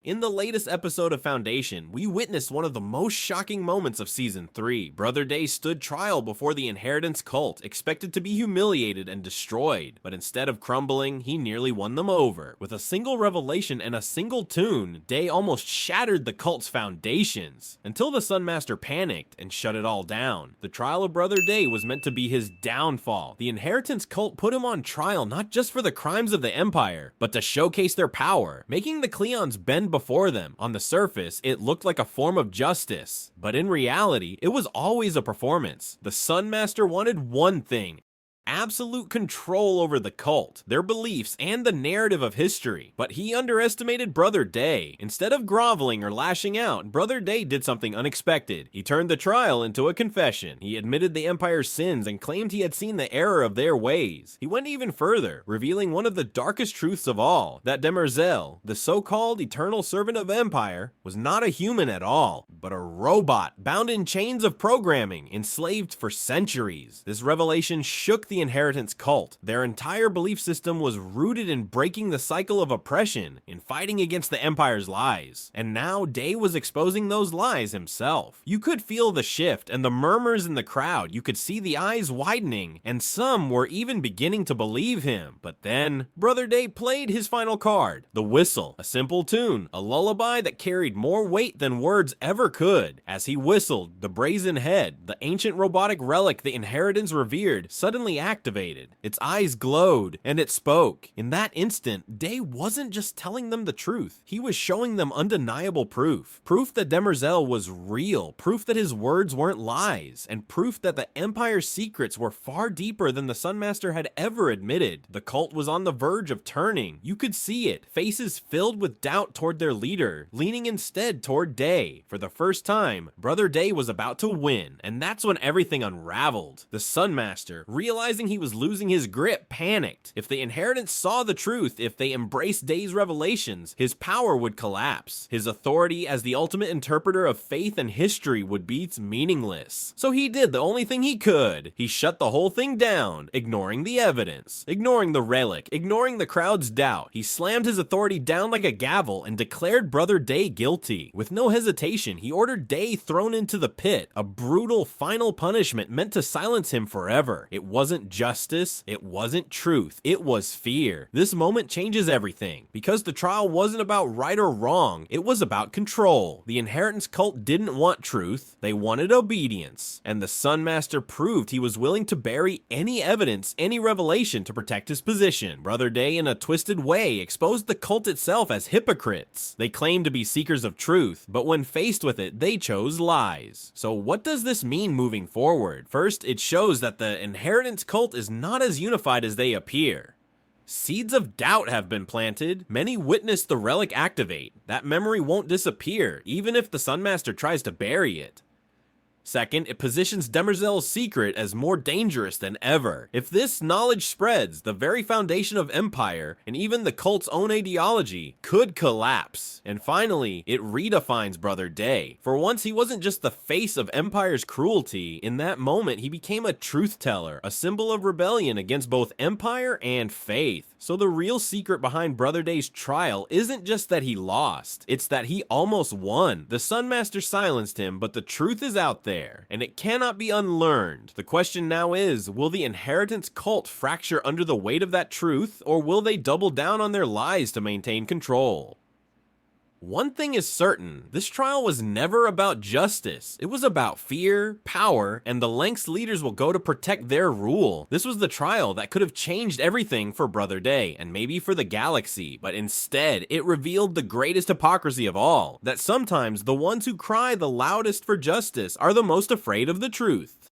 In the latest episode of Foundation, we witnessed one of the most shocking moments of Season 3. Brother Day stood trial before the Inheritance cult, expected to be humiliated and destroyed, but instead of crumbling, he nearly won them over. With a single revelation and a single tune, Day almost shattered the cult's foundations, until the Sunmaster panicked and shut it all down. The trial of Brother Day was meant to be his downfall. The Inheritance cult put him on trial not just for the crimes of the Empire, but to showcase their power, making the Cleons bend before them. On the surface, it looked like a form of justice, but in reality, it was always a performance. The Sunmaster wanted one thing: absolute control over the cult, their beliefs, and the narrative of history. But he underestimated Brother Day. Instead of groveling or lashing out, Brother Day did something unexpected. He turned the trial into a confession. He admitted the Empire's sins and claimed he had seen the error of their ways. He went even further, revealing one of the darkest truths of all, that Demerzel, the so-called eternal servant of Empire, was not a human at all, but a robot, bound in chains of programming, enslaved for centuries. This revelation shook the Inheritance cult. Their entire belief system was rooted in breaking the cycle of oppression, in fighting against the Empire's lies. And now Day was exposing those lies himself. You could feel the shift and the murmurs in the crowd. You could see the eyes widening, and some were even beginning to believe him. But then, Brother Day played his final card, the whistle, a simple tune, a lullaby that carried more weight than words ever could. As he whistled, the Brazen Head, the ancient robotic relic the Inheritance revered, suddenly activated. Its eyes glowed, and it spoke. In that instant, Day wasn't just telling them the truth. He was showing them undeniable proof. Proof that Demerzel was real, proof that his words weren't lies, and proof that the Empire's secrets were far deeper than the Sunmaster had ever admitted. The cult was on the verge of turning. You could see it, faces filled with doubt toward their leader, leaning instead toward Day. For the first time, Brother Day was about to win, and that's when everything unraveled. The Sunmaster, realizing he was losing his grip, panicked. If the Inheritance saw the truth, if they embraced Day's revelations, his power would collapse. His authority as the ultimate interpreter of faith and history would be meaningless. So he did the only thing he could. He shut the whole thing down, ignoring the evidence, ignoring the relic, ignoring the crowd's doubt. He slammed his authority down like a gavel and declared Brother Day guilty. With no hesitation, he ordered Day thrown into the pit, a brutal final punishment meant to silence him forever. It wasn't justice, it wasn't truth, it was fear. This moment changes everything, because the trial wasn't about right or wrong, it was about control. The Inheritance cult didn't want truth, they wanted obedience, and the Sunmaster proved he was willing to bury any evidence, any revelation to protect his position. Brother Day, in a twisted way, exposed the cult itself as hypocrites. They claimed to be seekers of truth, but when faced with it, they chose lies. So what does this mean moving forward? First, it shows that the Inheritance cult is not as unified as they appear. Seeds of doubt have been planted. Many witnessed the relic activate. That memory won't disappear, even if the Sunmaster tries to bury it. Second, it positions Demerzel's secret as more dangerous than ever. If this knowledge spreads, the very foundation of Empire, and even the cult's own ideology, could collapse. And finally, it redefines Brother Day. For once, he wasn't just the face of Empire's cruelty. In that moment, he became a truth teller, a symbol of rebellion against both Empire and faith. So the real secret behind Brother Day's trial isn't just that he lost, it's that he almost won. The Sunmaster silenced him, but the truth is out there, and it cannot be unlearned. The question now is, will the Inheritance cult fracture under the weight of that truth, or will they double down on their lies to maintain control? One thing is certain, this trial was never about justice. It was about fear, power, and the lengths leaders will go to protect their rule. This was the trial that could have changed everything for Brother Day, and maybe for the galaxy, but instead, it revealed the greatest hypocrisy of all, that sometimes the ones who cry the loudest for justice are the most afraid of the truth.